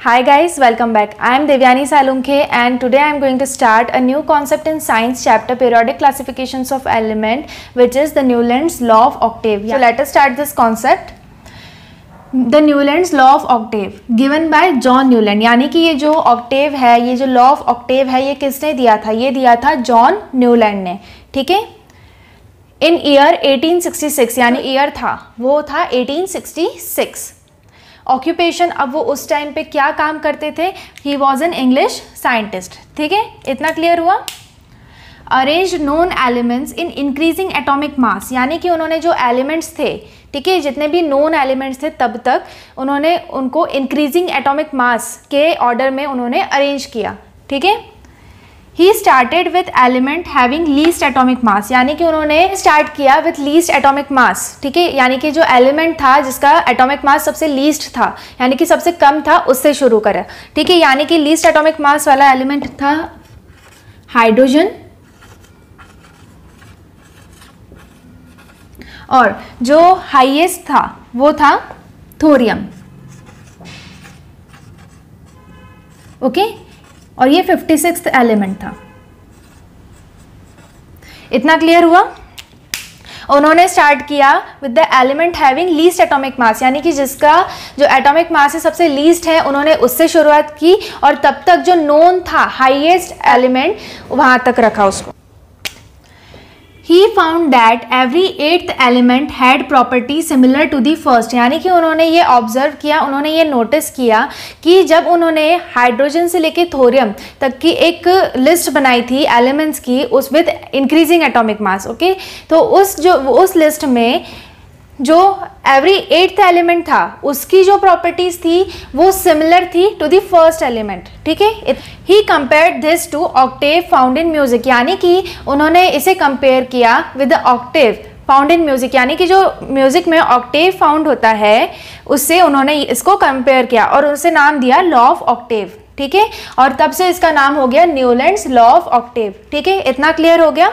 Hi guys, welcome back. I am Devyani Salunke and today I am going to start a new concept in science chapter periodic classifications of element, which is the Newland's law of octave. So let us start this concept. The Newland's law of octave given by John Newland, यानी कि ये जो octave है, ये जो law of octave है, ये किसने दिया था? ये दिया था जॉन न्यूलैंड ने. ठीक है, इन ईयर 1866, यानी ईयर था वो था 1866. ऑक्यूपेशन, अब वो उस टाइम पे क्या काम करते थे? He was an English scientist. ठीक है, इतना क्लियर हुआ. Arrange known elements in increasing atomic mass, यानी कि उन्होंने जो एलिमेंट्स थे, ठीक है, जितने भी नोन एलिमेंट्स थे तब तक उन्होंने उनको इंक्रीजिंग एटॉमिक मास के ऑर्डर में उन्होंने अरेंज किया. ठीक है. He started with element having least atomic mass, यानी कि उन्होंने स्टार्ट किया विथ लीस्ट एटॉमिक मास. ठीक है, यानी कि जो एलिमेंट था जिसका एटॉमिक मास सबसे लीस्ट था, यानी कि सबसे कम था, उससे शुरू करा. ठीक है, यानी कि लीस्ट एटॉमिक मास वाला एलिमेंट था हाइड्रोजन, और जो हाईएस्ट था वो था थोरियम. ओके, और ये 56th एलिमेंट था. इतना क्लियर हुआ. उन्होंने स्टार्ट किया with the element having least atomic mass, यानी कि जिसका जो एटॉमिक मास है सबसे लीस्ट है, उन्होंने उससे शुरुआत की और तब तक जो नोन था हाईएस्ट एलिमेंट वहां तक रखा उसको. He found that every eighth element had property similar to the first, यानी कि उन्होंने ये ऑब्जर्व किया, उन्होंने ये नोटिस किया कि जब उन्होंने हाइड्रोजन से लेके थोरियम तक की एक लिस्ट बनाई थी एलिमेंट्स की, उस with increasing atomic mass. Okay, तो उस लिस्ट में जो एवरी एट्थ एलिमेंट था उसकी जो प्रॉपर्टीज थी वो सिमिलर थी टू द फर्स्ट एलिमेंट. ठीक है. He compared this to octave found in music, यानी कि उन्होंने इसे कंपेयर किया with the octave found in music, यानी कि जो म्यूजिक में ऑक्टेव फाउंड होता है उससे उन्होंने इसको कंपेयर किया और उसे नाम दिया लॉ ऑफ ऑक्टेव. ठीक है, और तब से इसका नाम हो गया न्यूलैंड्स लॉ ऑफ ऑक्टेव. ठीक है, इतना क्लियर हो गया.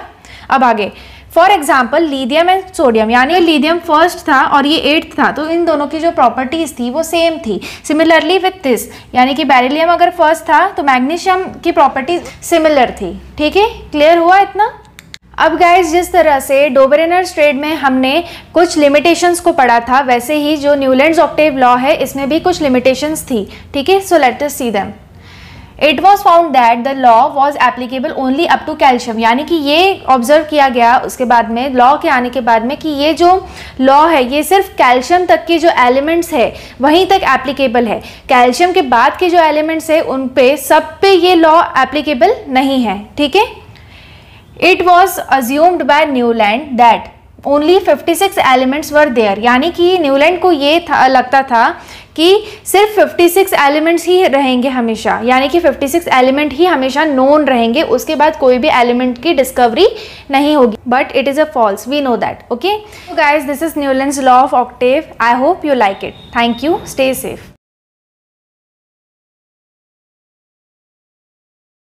अब आगे, for example lithium and sodium, यानी लिथियम फर्स्ट था और ये एट्थ था, तो इन दोनों की जो प्रॉपर्टीज थी वो सेम थी. सिमिलरली विथ दिस, यानी कि बेरिलियम अगर फर्स्ट था तो मैग्नीशियम की प्रॉपर्टीज सिमिलर थी. ठीक है, क्लियर हुआ इतना. अब गाइज, जिस तरह से डोबेरेनर-स्ट्रेड में हमने कुछ लिमिटेशंस को पढ़ा था, वैसे ही जो न्यूलैंड्स ऑक्टेव लॉ है इसमें भी कुछ लिमिटेशंस थी. ठीक है, so let us see them. It was found that the law was applicable only up to calcium, यानी कि ये ऑब्जर्व किया गया उसके बाद में, लॉ के आने के बाद में, कि ये जो लॉ है ये सिर्फ कैल्शियम तक के जो एलिमेंट्स है वहीं तक एप्लीकेबल है. कैल्शियम के बाद के जो एलिमेंट्स है उन पे सब पे ये लॉ एप्लीकेबल नहीं है. ठीक है. It was assumed by Newland that only 56 elements were there, यानी कि न्यूलैंड को ये लगता था कि सिर्फ 56 एलिमेंट्स ही रहेंगे हमेशा, यानी कि 56 एलिमेंट ही हमेशा नोन रहेंगे, उसके बाद कोई भी एलिमेंट की डिस्कवरी नहीं होगी. But it is a false, we know that. Okay guys, this is Newlands law of octave. I hope you like it. Thank you. Stay safe.